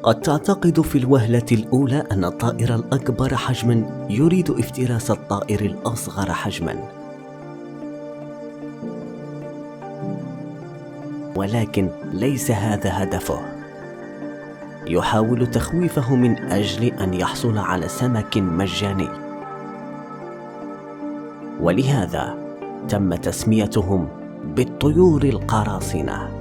قد تعتقد في الوهلة الأولى أن الطائر الأكبر حجماً يريد افتراس الطائر الأصغر حجماً، ولكن ليس هذا هدفه. يحاول تخويفه من أجل أن يحصل على سمك مجاني، ولهذا تم تسميتهم بالطيور القراصنة.